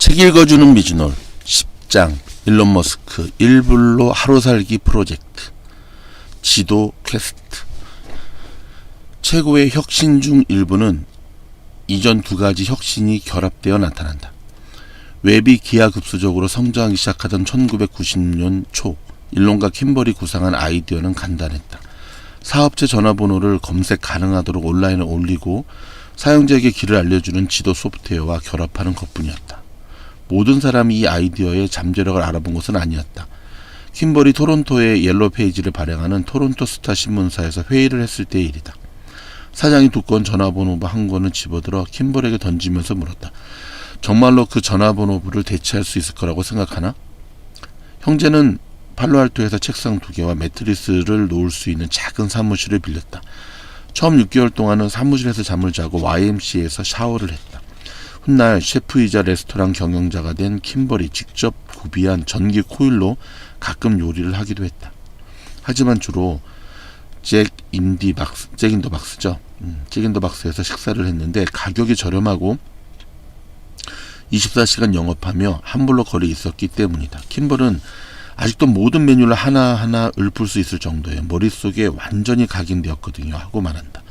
책 읽어주는 미즈놀 10장 일론 머스크 일불로 하루살기 프로젝트 지도 퀘스트. 최고의 혁신 중 일부는 이전 두 가지 혁신이 결합되어 나타난다. 웹이 기하급수적으로 성장하기 시작하던 1990년 초 일론과 킴버리 구상한 아이디어는 간단했다. 사업체 전화번호를 검색 가능하도록 온라인에 올리고 사용자에게 길을 알려주는 지도 소프트웨어와 결합하는 것뿐이었다. 모든 사람이 이 아이디어의 잠재력을 알아본 것은 아니었다. 킴버리 토론토의 옐로우 페이지를 발행하는 토론토 스타 신문사에서 회의를 했을 때의 일이다. 사장이 두꺼운 전화번호부 한 권을 집어들어 킴버리에게 던지면서 물었다. 정말로 그 전화번호부를 대체할 수 있을 거라고 생각하나? 형제는 팔로알토에서 책상 2개와 매트리스를 놓을 수 있는 작은 사무실을 빌렸다. 처음 6개월 동안은 사무실에서 잠을 자고 YMCA에서 샤워를 했다. 훗날 셰프이자 레스토랑 경영자가 된 킴버리 직접 구비한 전기 코일로 가끔 요리를 하기도 했다. 하지만 주로 잭 인 더 박스에서 식사를 했는데 가격이 저렴하고 24시간 영업하며 한블록 거리에 있었기 때문이다. 킴버는 아직도 모든 메뉴를 하나하나 읊을 수 있을 정도의 머릿속에 완전히 각인되었거든요 하고 말한다.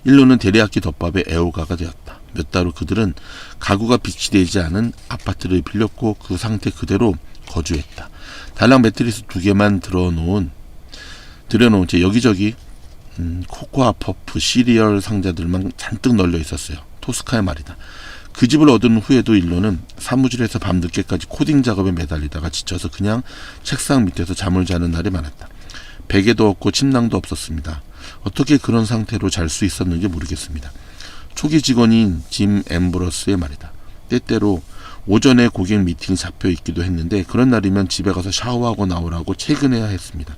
일론은 데리야끼 덮밥의 애호가가 되었다. 몇 달 후 그들은 가구가 비치되지 않은 아파트를 빌렸고 그 상태 그대로 거주했다. 달랑 매트리스 2개만 들여놓은 채 여기저기 코코아 퍼프 시리얼 상자들만 잔뜩 널려 있었어요. 토스카의 말이다. 그 집을 얻은 후에도 일론은 사무실에서 밤늦게까지 코딩 작업에 매달리다가 지쳐서 그냥 책상 밑에서 잠을 자는 날이 많았다. 베개도 없고 침낭도 없었습니다. 어떻게 그런 상태로 잘 수 있었는지 모르겠습니다. 초기 직원인 짐 엠브러스의 말이다. 때때로 오전에 고객 미팅이 잡혀 있기도 했는데 그런 날이면 집에 가서 샤워하고 나오라고 퇴근해야 했습니다.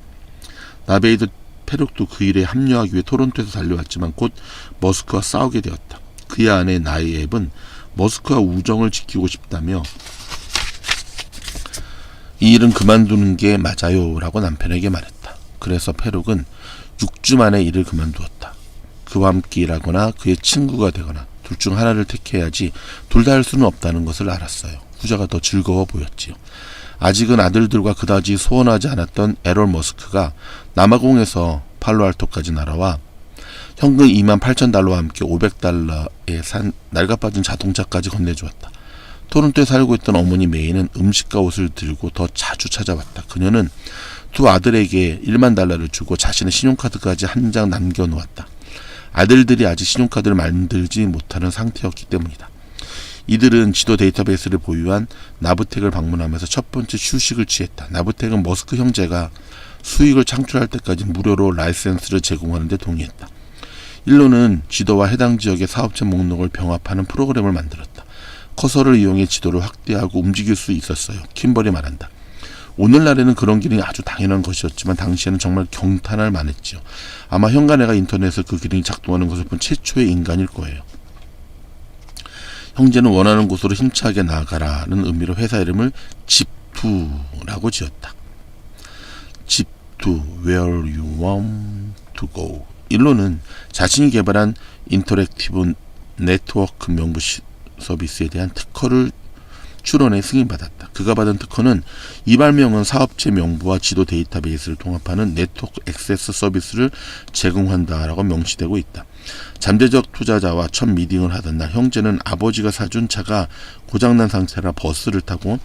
나베이드 페룩도 그 일에 합류하기 위해 토론토에서 달려왔지만 곧 머스크와 싸우게 되었다. 그의 아내 나이앱은 머스크와 우정을 지키고 싶다며 이 일은 그만두는 게 맞아요 라고 남편에게 말했다. 그래서 페룩은 6주 만에 일을 그만두었다. 그와 함께 일하거나 그의 친구가 되거나 둘 중 하나를 택해야지 둘 다 할 수는 없다는 것을 알았어요. 후자가 더 즐거워 보였지요. 아직은 아들들과 그다지 소원하지 않았던 에롤 머스크가 남아공에서 팔로알토까지 날아와 현금 $28,000와 함께 $500에 산 낡아빠진 자동차까지 건네주었다. 토론토에 살고 있던 어머니 메이는 음식과 옷을 들고 더 자주 찾아왔다. 그녀는 두 아들에게 $10,000를 주고 자신의 신용카드까지 한 장 남겨놓았다. 아들들이 아직 신용카드를 만들지 못하는 상태였기 때문이다. 이들은 지도 데이터베이스를 보유한 나브텍을 방문하면서 첫 번째 휴식을 취했다. 나브텍은 머스크 형제가 수익을 창출할 때까지 무료로 라이센스를 제공하는 데 동의했다. 일론은 지도와 해당 지역의 사업체 목록을 병합하는 프로그램을 만들었다. 커서를 이용해 지도를 확대하고 움직일 수 있었어요. 킴버리 말한다. 오늘날에는 그런 기능이 아주 당연한 것이었지만 당시에는 정말 경탄할 만했지요. 아마 현관에가 인터넷에서 그 기능이 작동하는 것을 본 최초의 인간일 거예요. 형제는 원하는 곳으로 힘차게 나아가라는 의미로 회사 이름을 집2라고 지었다. 집2, where you want to go. 일론은 자신이 개발한 인터랙티브 네트워크 명부 서비스에 대한 특허를 출원에 승인받았다. 그가 받은 특허는 이 발명은 사업체 명부와 지도 데이터베이스를 통합하는 네트워크 액세스 서비스를 제공한다라고 명시되고 있다. 잠재적 투자자와 첫 미팅을 하던 날 형제는 아버지가 사준 차가 고장난 상태라 버스를 타고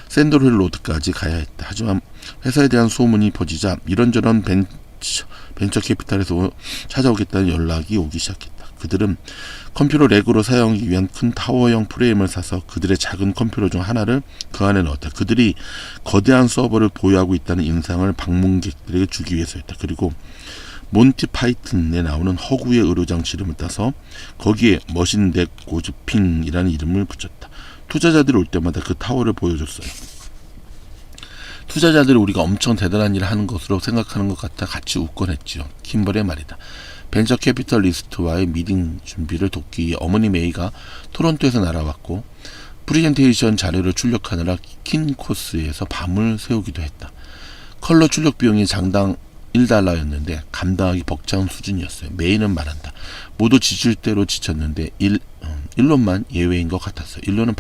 샌들힐 로드까지 가야 했다. 하지만 회사에 대한 소문이 퍼지자 이런저런 벤처 캐피탈에서 찾아오겠다는 연락이 오기 시작했다. 그들은 컴퓨터 렉으로 사용하기 위한 큰 타워형 프레임을 사서 그들의 작은 컴퓨터 중 하나를 그 안에 넣었다. 그들이 거대한 서버를 보유하고 있다는 인상을 방문객들에게 주기 위해서였다. 그리고 몬티 파이튼에 나오는 허구의 의료장치 이름을 따서 거기에 머신덱 고즈핑이라는 이름을 붙였다. 투자자들이 올 때마다 그 타워를 보여줬어요. 투자자들이 우리가 엄청 대단한 일을 하는 것으로 생각하는 것 같아 같이 웃곤 했지요. 킴버리의 말이다. 벤처 캐피털리스트와의 미팅 준비를 돕기 위해 어머니 메이가 토론토에서 날아왔고 프레젠테이션 자료를 출력하느라 킨 코스에서 밤을 새우기도 했다. 컬러 출력 비용이 장당 $1였는데 감당하기 벅찬 수준이었어요. 메이는 말한다. 모두 지칠 대로 지쳤는데 일론만 예외인 것 같았어요. 일론은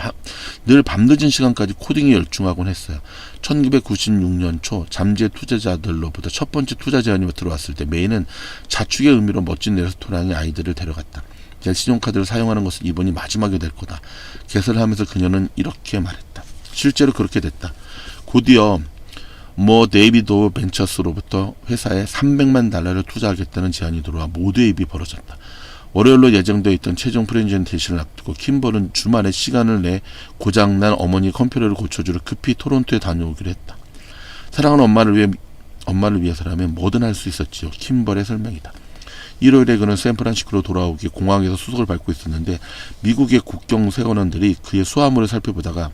늘 밤늦은 시간까지 코딩에 열중하곤 했어요. 1996년 초 잠재 투자자들로부터 첫 번째 투자 제안이 들어왔을 때 메이는 자축의 의미로 멋진 레스토랑에 아이들을 데려갔다. 제 신용카드를 사용하는 것은 이번이 마지막이 될 거다. 개설을 하면서 그녀는 이렇게 말했다. 실제로 그렇게 됐다. 곧이어 데이비드 벤처스로부터 회사에 $300만 투자하겠다는 제안이 들어와 모두의 입이 벌어졌다. 월요일로 예정되어 있던 최종 프레젠테이션을 앞두고 킴벌은 주말에 시간을 내 고장난 어머니 컴퓨터를 고쳐주러 급히 토론토에 다녀오기로 했다. 사랑하는 엄마를 위해서라면 뭐든 할 수 있었지요. 킴벌의 설명이다. 일요일에 그는 샌프란시스코로 돌아오기 공항에서 수속을 밟고 있었는데 미국의 국경 세관원들이 그의 수화물을 살펴보다가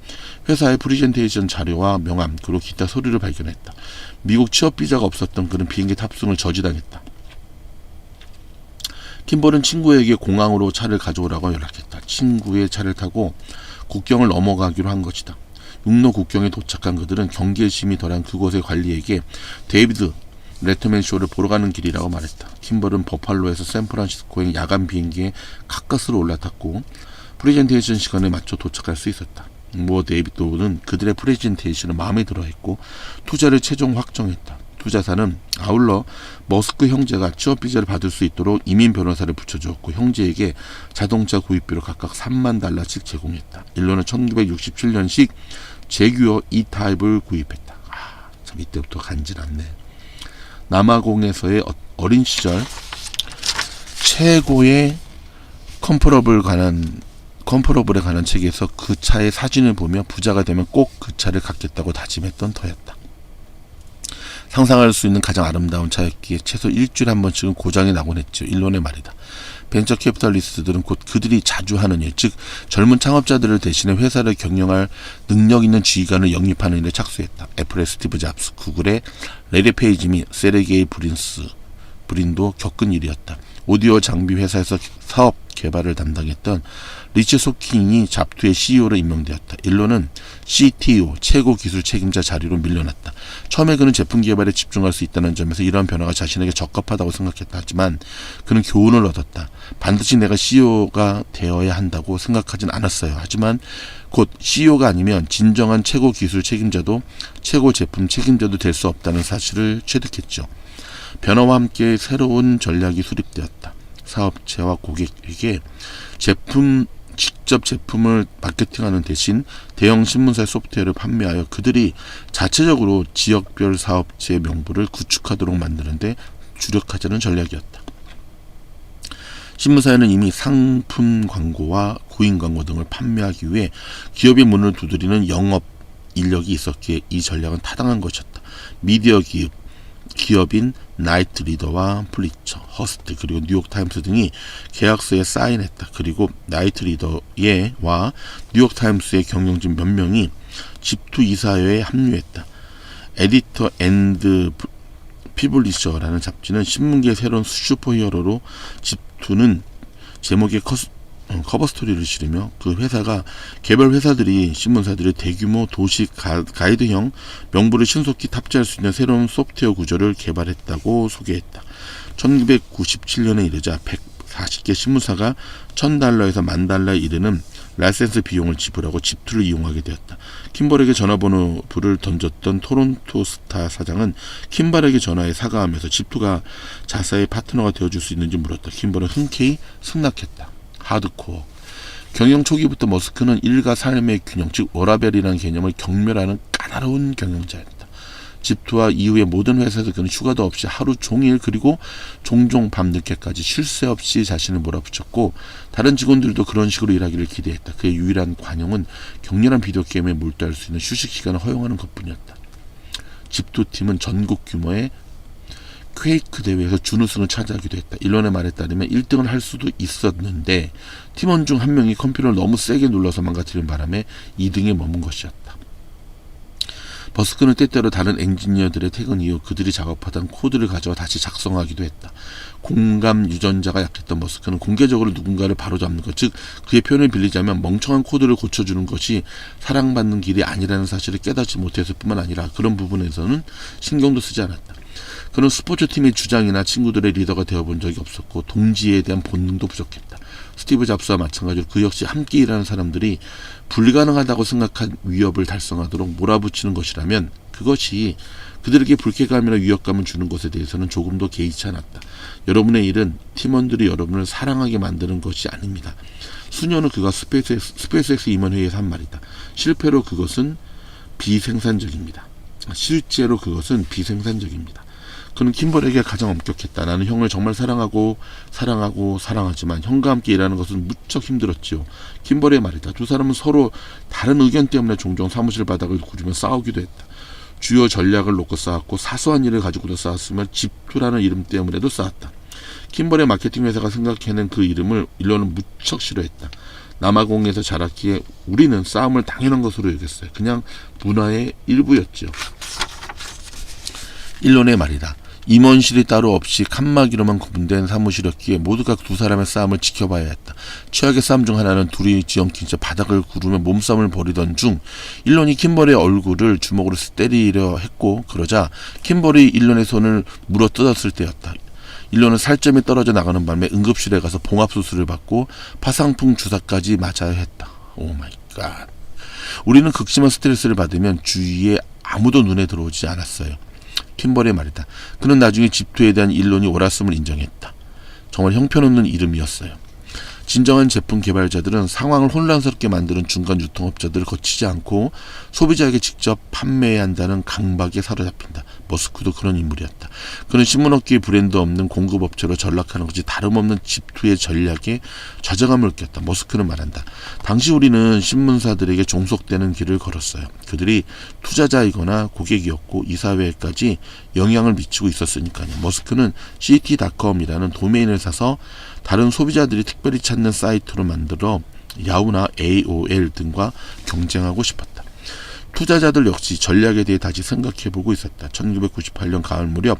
회사의 프레젠테이션 자료와 명함 그리고 기타 서류를 발견했다. 미국 취업 비자가 없었던 그는 비행기 탑승을 저지당했다. 킴벌은 친구에게 공항으로 차를 가져오라고 연락했다. 친구의 차를 타고 국경을 넘어가기로 한 것이다. 육로 국경에 도착한 그들은 경계심이 덜한 그곳의 관리에게 데이비드 레터맨 쇼를 보러 가는 길이라고 말했다. 킴벌은 버팔로에서 샌프란시스코행 야간 비행기에 가까스로 올라탔고 프레젠테이션 시간에 맞춰 도착할 수 있었다. 데이비드는 그들의 프레젠테이션을 마음에 들어했고 투자를 최종 확정했다. 투자사는 아울러 머스크 형제가 취업 비자를 받을 수 있도록 이민 변호사를 붙여주었고 형제에게 자동차 구입비로 각각 $3만 제공했다. 일론은 1967년식 제규어 E-타입을 구입했다. 참 이때부터 간지났네. 남아공에서의 어린 시절 최고의 컴포러블에 관한 책에서 그 차의 사진을 보며 부자가 되면 꼭 그 차를 갖겠다고 다짐했던 터였다. 상상할 수 있는 가장 아름다운 차였기에 최소 일주일에 한 번씩은 고장이 나곤 했죠. 일론의 말이다. 벤처 캐피탈리스트들은 곧 그들이 자주 하는 일, 즉 젊은 창업자들을 대신해 회사를 경영할 능력 있는 지휘관을 영입하는 일에 착수했다. 애플의 스티브 잡스, 구글의 레리 페이지 및 세르게이 브린도 겪은 일이었다. 오디오 장비 회사에서 사업 개발을 담당했던 리치 소킹이 잡투의 CEO로 임명되었다. 일론은 CTO, 최고 기술 책임자 자리로 밀려났다. 처음에 그는 제품 개발에 집중할 수 있다는 점에서 이러한 변화가 자신에게 적합하다고 생각했다. 하지만 그는 교훈을 얻었다. 반드시 내가 CEO가 되어야 한다고 생각하진 않았어요. 하지만 곧 CEO가 아니면 진정한 최고 기술 책임자도 최고 제품 책임자도 될 수 없다는 사실을 체득했죠. 변화와 함께 새로운 전략이 수립되었다. 사업체와 고객에게 직접 제품을 마케팅하는 대신 대형 신문사의 소프트웨어를 판매하여 그들이 자체적으로 지역별 사업체의 명부를 구축하도록 만드는데 주력하자는 전략이었다. 신문사에는 이미 상품 광고와 구인 광고 등을 판매하기 위해 기업의 문을 두드리는 영업 인력이 있었기에 이 전략은 타당한 것이었다. 미디어 기업인 나이트 리더와 플리처, 허스트 그리고 뉴욕타임스 등이 계약서에 사인했다. 그리고 나이트 리더와 뉴욕타임스의 경영진 몇 명이 집투 이사회에 합류했다. 에디터 앤드 피블리셔라는 잡지는 신문계의 새로운 슈퍼히어로로 집투는 제목의 커버 스토리를 실으며 그 회사가 개별 회사들이 신문사들의 대규모 도시 가이드형 명부를 신속히 탑재할 수 있는 새로운 소프트웨어 구조를 개발했다고 소개했다. 1997년에 이르자 140개 신문사가 $1,000에서 $10,000에 이르는 라이센스 비용을 지불하고 집투를 이용하게 되었다. 킴벌에게 전화번호부를 던졌던 토론토 스타 사장은 킴벌에게 전화해 사과하면서 집투가 자사의 파트너가 되어줄 수 있는지 물었다. 킴벌은 흔쾌히 승낙했다. 하드코어. 경영 초기부터 머스크는 일과 삶의 균형, 즉 워라벨이라는 개념을 경멸하는 까다로운 경영자였다. 집투와 이후의 모든 회사에서 그는 휴가도 없이 하루 종일 그리고 종종 밤늦게까지 쉴 새 없이 자신을 몰아붙였고 다른 직원들도 그런 식으로 일하기를 기대했다. 그의 유일한 관용은 격렬한 비디오 게임에 몰두할 수 있는 휴식 시간을 허용하는 것뿐이었다. 집투 팀은 전국 규모의 퀘이크 대회에서 준우승을 차지하기도 했다. 일론의 말에 따르면 1등을 할 수도 있었는데 팀원 중 한 명이 컴퓨터를 너무 세게 눌러서 망가뜨린 바람에 2등에 머문 것이었다. 머스크는 때때로 다른 엔지니어들의 퇴근 이후 그들이 작업하던 코드를 가져와 다시 작성하기도 했다. 공감 유전자가 약했던 머스크는 공개적으로 누군가를 바로잡는 것, 즉 그의 표현을 빌리자면 멍청한 코드를 고쳐주는 것이 사랑받는 길이 아니라는 사실을 깨닫지 못했을 뿐만 아니라 그런 부분에서는 신경도 쓰지 않았다. 그는 스포츠팀의 주장이나 친구들의 리더가 되어본 적이 없었고 동지에 대한 본능도 부족했다. 스티브 잡스와 마찬가지로 그 역시 함께 일하는 사람들이 불가능하다고 생각한 위협을 달성하도록 몰아붙이는 것이라면 그것이 그들에게 불쾌감이나 위협감을 주는 것에 대해서는 조금도 개의치 않았다. 여러분의 일은 팀원들이 여러분을 사랑하게 만드는 것이 아닙니다. 수년 후 그가 스페이스X 임원회의에서 한 말이다. 실제로 그것은 비생산적입니다. 그는 킴벌에게 가장 엄격했다. 나는 형을 정말 사랑하지만 형과 함께 일하는 것은 무척 힘들었지요. 킴벌의 말이다. 두 사람은 서로 다른 의견 때문에 종종 사무실 바닥을 구르며 싸우기도 했다. 주요 전략을 놓고 싸웠고 사소한 일을 가지고도 싸웠으며 집투라는 이름 때문에도 싸웠다. 킴벌의 마케팅 회사가 생각해낸 그 이름을 일론은 무척 싫어했다. 남아공에서 자랐기에 우리는 싸움을 당연한 것으로 여겼어요. 그냥 문화의 일부였지요. 일론의 말이다. 임원실이 따로 없이 칸막이로만 구분된 사무실이었기에 모두가 두 사람의 싸움을 지켜봐야 했다. 최악의 싸움 중 하나는 둘이 지엉킨 채 바닥을 구르며 몸싸움을 벌이던 중 일론이 킴벌의 얼굴을 주먹으로 때리려 했고 그러자 킴벌이 일론의 손을 물어뜯었을 때였다. 일론은 살점이 떨어져 나가는 바람에 응급실에 가서 봉합수술을 받고 파상풍 주사까지 맞아야 했다. 오 마이 갓. 우리는 극심한 스트레스를 받으면 주위에 아무도 눈에 들어오지 않았어요. 킴벌의 말이다. 그는 나중에 집투에 대한 일론이 옳았음을 인정했다. 정말 형편없는 이름이었어요. 진정한 제품 개발자들은 상황을 혼란스럽게 만드는 중간 유통업자들을 거치지 않고 소비자에게 직접 판매해야 한다는 강박에 사로잡힌다. 머스크도 그런 인물이었다. 그는 신문업계의 브랜드 없는 공급업체로 전락하는 것이 다름없는 집투의 전략에 좌절감을 느꼈다. 머스크는 말한다. 당시 우리는 신문사들에게 종속되는 길을 걸었어요. 그들이 투자자이거나 고객이었고 이 사회에까지 영향을 미치고 있었으니까요. 머스크는 CT.com이라는 도메인을 사서 다른 소비자들이 특별히 찾는 사이트로 만들어 야후나 AOL 등과 경쟁하고 싶었다. 투자자들 역시 전략에 대해 다시 생각해보고 있었다. 1998년 가을 무렵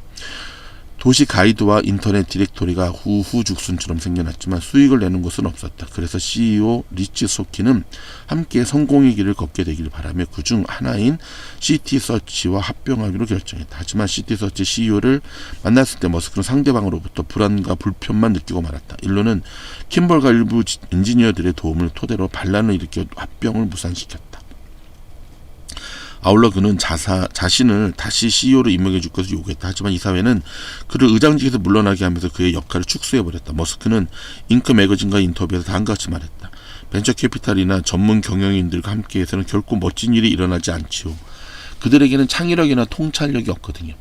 도시 가이드와 인터넷 디렉토리가 후후죽순처럼 생겨났지만 수익을 내는 곳은 없었다. 그래서 CEO 리치 소키는 함께 성공의 길을 걷게 되길 바라며 그중 하나인 시티서치와 합병하기로 결정했다. 하지만 시티서치 CEO를 만났을 때 머스크는 상대방으로부터 불안과 불편만 느끼고 말았다. 일론은 킴벌과 일부 엔지니어들의 도움을 토대로 반란을 일으켜 합병을 무산시켰다. 아울러 그는 자신을 다시 CEO로 임명해 줄 것을 요구했다. 하지만 이사회는 그를 의장직에서 물러나게 하면서 그의 역할을 축소해버렸다. 머스크는 잉크 매거진과 인터뷰에서 다음과 같이 말했다. 벤처 캐피탈이나 전문 경영인들과 함께해서는 결코 멋진 일이 일어나지 않지요. 그들에게는 창의력이나 통찰력이 없거든요.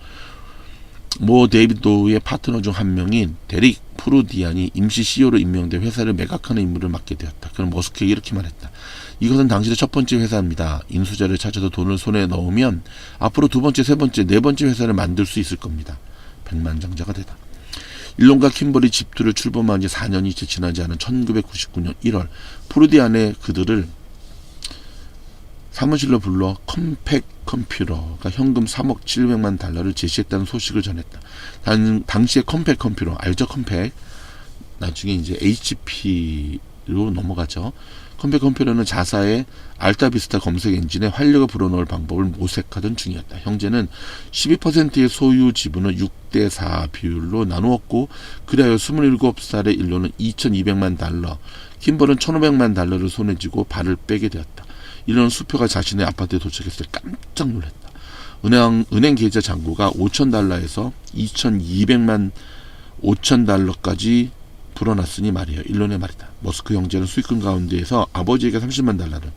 데이비도의 파트너 중 한 명인 데릭 프루디안이 임시 CEO로 임명돼 회사를 매각하는 임무를 맡게 되었다. 그는 머스크에게 이렇게 말했다. 이것은 당신의 첫 번째 회사입니다. 인수자를 찾아서 돈을 손에 넣으면 앞으로 두 번째, 세 번째, 네 번째 회사를 만들 수 있을 겁니다. 백만장자가 되다. 일론과 킴벌이 집투를 출범한 지 4년이 채 지나지 않은 1999년 1월 프루디안의 그들을 사무실로 불러 컴팩 컴퓨터가 현금 3억 700만 달러를 제시했다는 소식을 전했다. 당시의 컴팩 컴퓨터 알죠? 컴팩 나중에 이제 HP로 넘어가죠. 컴팩 컴퓨터는 자사의 알타비스타 검색 엔진에 활력을 불어넣을 방법을 모색하던 중이었다. 형제는 12%의 소유 지분을 6대4 비율로 나누었고 그리하여 27살의 일론은 2200만 달러, 킴벌은 1500만 달러를 손에 쥐고 발을 빼게 되었다. 일론은 수표가 자신의 아파트에 도착했을 때 깜짝 놀랐다. 은행 계좌 잔고가 5,000달러에서 2,200만 5,000달러까지 불어났으니 말이에요. 일론의 말이다. 머스크 형제는 수익금 가운데에서 아버지에게 30만 달러를,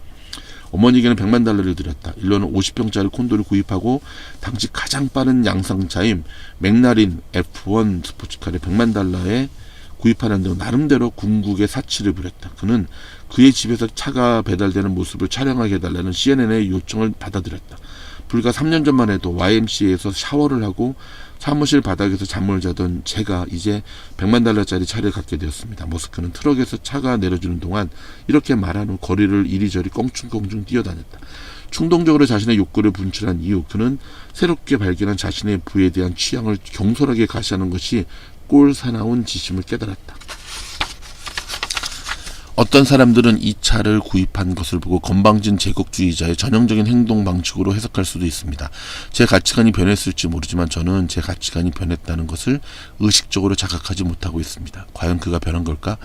어머니에게는 100만 달러를 드렸다. 일론은 50평짜리 콘도를 구입하고 당시 가장 빠른 양상차인 맥라린 F1 스포츠카를 100만 달러에 구입하는 등 나름대로 궁극의 사치를 부렸다. 그는 그의 집에서 차가 배달되는 모습을 촬영하게 해달라는 CNN의 요청을 받아들였다. 불과 3년 전만 해도 YMCA에서 샤워를 하고 사무실 바닥에서 잠을 자던 제가 이제 100만 달러짜리 차를 갖게 되었습니다. 머스크는 트럭에서 차가 내려주는 동안 이렇게 말한 후 거리를 이리저리 껑충껑충 뛰어다녔다. 충동적으로 자신의 욕구를 분출한 이후 그는 새롭게 발견한 자신의 부에 대한 취향을 경솔하게 가시하는 것이 꼴사나운 지심을 깨달았다. 어떤 사람들은 이 차를 구입한 것을 보고 건방진 제국주의자의 전형적인 행동 방식으로 해석할 수도 있습니다. 제 가치관이 변했을지 모르지만 저는 제 가치관이 변했다는 것을 의식적으로 자각하지 못하고 있습니다. 과연 그가 변한 걸까?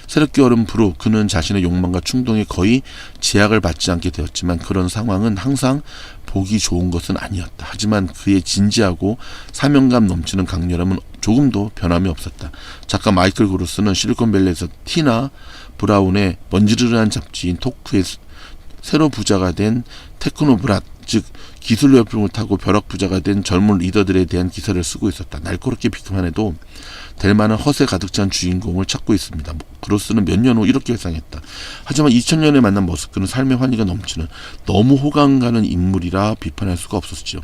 새롭게 얻은 부로 그는 자신의 욕망과 충동에 거의 제약을 받지 않게 되었지만 그런 상황은 항상 보기 좋은 것은 아니었다. 하지만 그의 진지하고 사명감 넘치는 강렬함은 조금도 변함이 없었다. 작가 마이클 그로스는 실리콘밸리에서 티나 브라운의 먼지르르한 잡지인 토크에 새로 부자가 된 테크노브랏, 즉 기술 열풍을 타고 벼락 부자가 된 젊은 리더들에 대한 기사를 쓰고 있었다. 날카롭게 비판만 해도 될 만한 허세 가득 찬 주인공을 찾고 있습니다. 그로스는 몇 년 후 이렇게 회상했다. 하지만 2000년에 만난 머스크는 삶의 환희가 넘치는 너무 호감 가는 인물이라 비판할 수가 없었죠.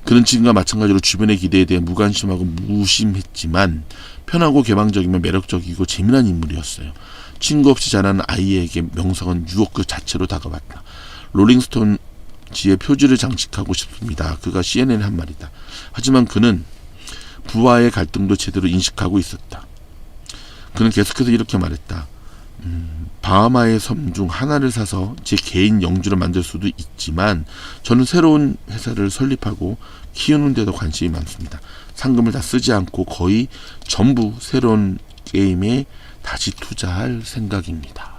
그는 지금과 마찬가지로 주변의 기대에 대해 무관심하고 무심했지만 편하고 개방적이며 매력적이고 재미난 인물이었어요. 친구 없이 자라는 아이에게 명성은 유혹 그 자체로 다가왔다. 롤링스톤지의 표지를 장식하고 싶습니다. 그가 CNN에 한 말이다. 하지만 그는 부하의 갈등도 제대로 인식하고 있었다. 그는 계속해서 이렇게 말했다. 바하마의 섬 중 하나를 사서 제 개인 영주를 만들 수도 있지만 저는 새로운 회사를 설립하고 키우는 데도 관심이 많습니다. 상금을 다 쓰지 않고 거의 전부 새로운 게임에 다시 투자할 생각입니다.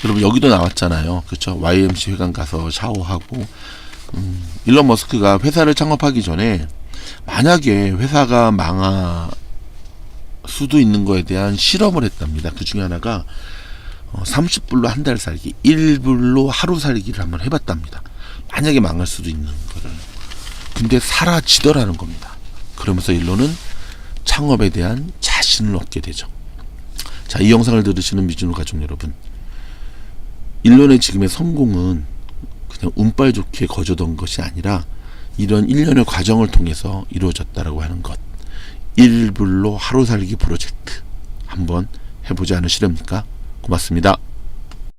여러분 여기도 나왔잖아요. 그렇죠? YMC 회관 가서 샤워하고 일론 머스크가 회사를 창업하기 전에 만약에 회사가 망할 수도 있는 거에 대한 실험을 했답니다. 그 중에 하나가 30불로 한 달 살기, 1불로 하루 살기를 한번 해봤답니다. 만약에 망할 수도 있는 거를. 근데 사라지더라는 겁니다. 그러면서 일론은 창업에 대한 자신을 얻게 되죠. 자, 이 영상을 들으시는 미주노 가족 여러분, 일론의 지금의 성공은 그냥 운빨 좋게 거저던 것이 아니라 이런 일련의 과정을 통해서 이루어졌다라고 하는 것. 1불로 하루 살기 프로젝트 한번 해보지 않으시렵니까? 고맙습니다.